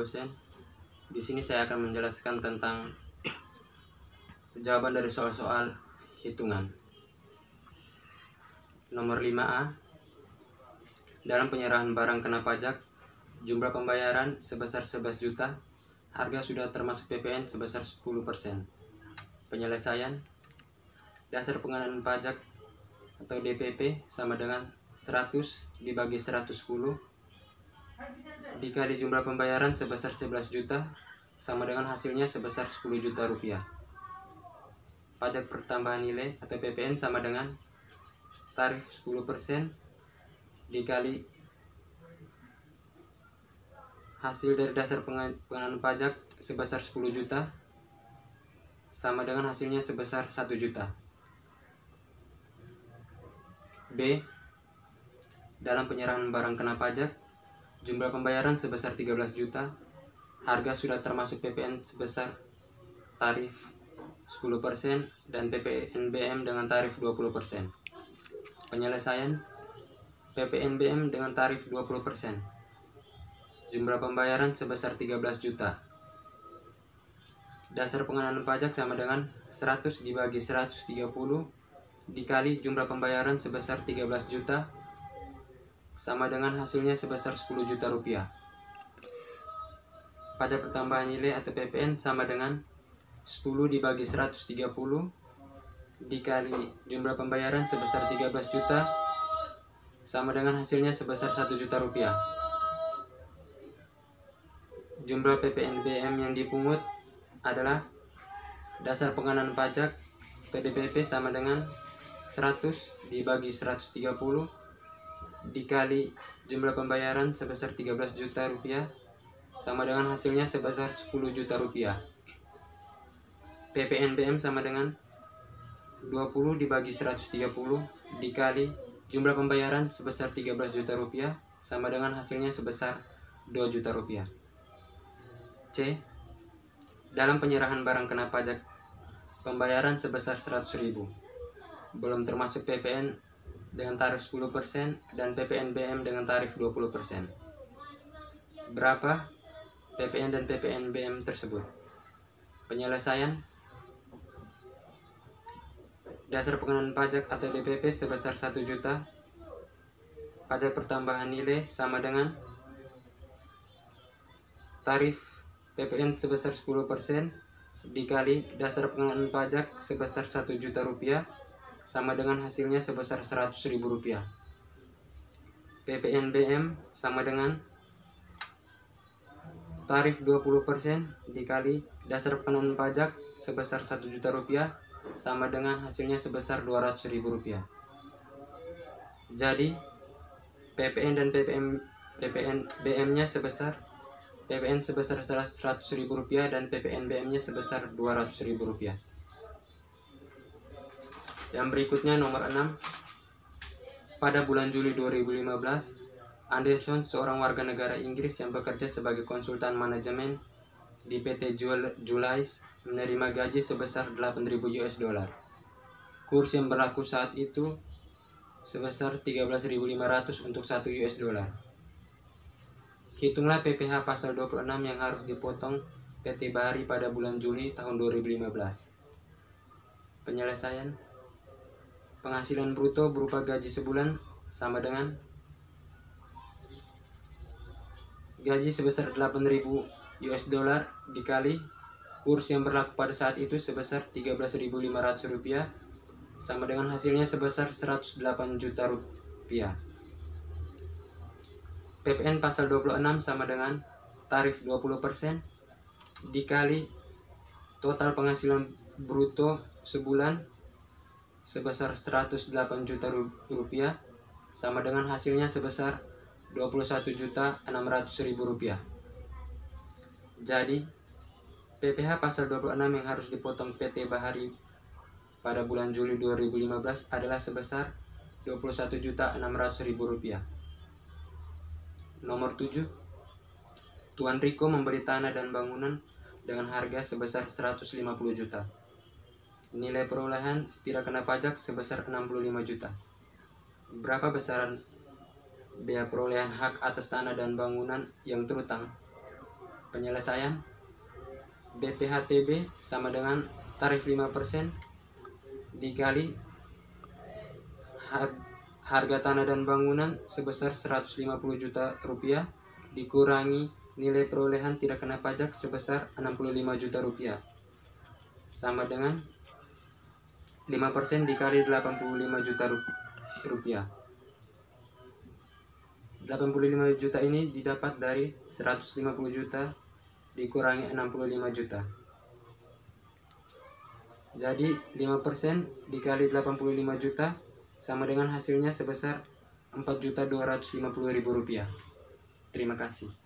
dosen. Di sini saya akan menjelaskan tentang jawaban dari soal-soal hitungan. Nomor 5A. Dalam penyerahan barang kena pajak, jumlah pembayaran sebesar 11 juta, harga sudah termasuk PPN sebesar 10%. Penyelesaian. Dasar pengenaan pajak atau DPP sama dengan 100 dibagi 110 dikali jumlah pembayaran sebesar 11 juta sama dengan hasilnya sebesar 10 juta rupiah. Pajak pertambahan nilai atau PPN sama dengan tarif 10% dikali hasil dari dasar pengenaan pajak sebesar 10 juta sama dengan hasilnya sebesar 1 juta. B. Dalam penyerahan barang kena pajak, jumlah pembayaran sebesar 13 juta, harga sudah termasuk PPN sebesar tarif 10% dan PPNBM dengan tarif 20%. Penyelesaian. PPNBM dengan tarif 20%. Jumlah pembayaran sebesar 13 juta. Dasar pengenaan pajak sama dengan 100 dibagi 130 dikali jumlah pembayaran sebesar 13 juta sama dengan hasilnya sebesar 10 juta rupiah. Pajak pertambahan nilai atau PPN sama dengan 10 dibagi 130 dikali jumlah pembayaran sebesar 13 juta sama dengan hasilnya sebesar 1 juta rupiah. Jumlah PPNBM yang dipungut adalah dasar pengenaan pajak atau DPP sama dengan 100 dibagi 130 dikali jumlah pembayaran sebesar 13 juta rupiah sama dengan hasilnya sebesar 10 juta rupiah. PPNBM sama dengan 20 dibagi 130 dikali jumlah pembayaran sebesar 13 juta rupiah sama dengan hasilnya sebesar 2 juta rupiah. C. Dalam penyerahan barang kena pajak, pembayaran sebesar 100.000, belum termasuk PPN dengan tarif 10% dan PPNBM dengan tarif 20%. Berapa PPN dan PPNBM tersebut? Penyelesaian. Dasar pengenaan pajak atau DPP sebesar 1 juta. Pajak pertambahan nilai sama dengan tarif PPN sebesar 10% dikali dasar pengenaan pajak sebesar 1 juta rupiah sama dengan hasilnya sebesar 100.000 rupiah. PPNBM sama dengan tarif 20% dikali dasar pengenaan pajak sebesar 1 juta rupiah sama dengan hasilnya sebesar 200.000 rupiah. Jadi PPN dan PPNBM nya sebesar PPN sebesar 100.000 rupiah dan PPNBM nya sebesar 200.000 rupiah. Yang berikutnya nomor 6. Pada bulan Juli 2015, Anderson, seorang warga negara Inggris yang bekerja sebagai konsultan manajemen di PT Julius, menerima gaji sebesar 8.000 US dollar. Kurs yang berlaku saat itu sebesar 13.500 untuk 1 US dollar. Hitunglah PPh pasal 26 yang harus dipotong PT Bahari pada bulan Juli tahun 2015. Penyelesaian. Penghasilan bruto berupa gaji sebulan sama dengan gaji sebesar 8.000 US dollar dikali kurs yang berlaku pada saat itu sebesar 13.500 rupiah sama dengan hasilnya sebesar 108 juta rupiah. PPN pasal 26 sama dengan tarif 20% dikali total penghasilan bruto sebulan sebesar 108 juta rupiah sama dengan hasilnya sebesar 21.600.000 rupiah. Jadi PPh pasal 26 yang harus dipotong PT Bahari pada bulan Juli 2015 adalah sebesar 21.600.000 rupiah. Nomor 7. Tuan Riko membeli tanah dan bangunan dengan harga sebesar 150 juta. Nilai perolehan tidak kena pajak sebesar 65 juta. Berapa besaran biaya perolehan hak atas tanah dan bangunan yang terutang? Penyelesaian BPHTB sama dengan tarif 5% dikali harga tanah dan bangunan sebesar 150 juta rupiah dikurangi nilai perolehan tidak kena pajak sebesar 65 juta rupiah sama dengan 5% dikali 85 juta rupiah. 85 juta ini didapat dari 150 juta dikurangi 65 juta. Jadi 5% dikali 85 juta sama dengan hasilnya sebesar 4.250.000 rupiah. Terima kasih.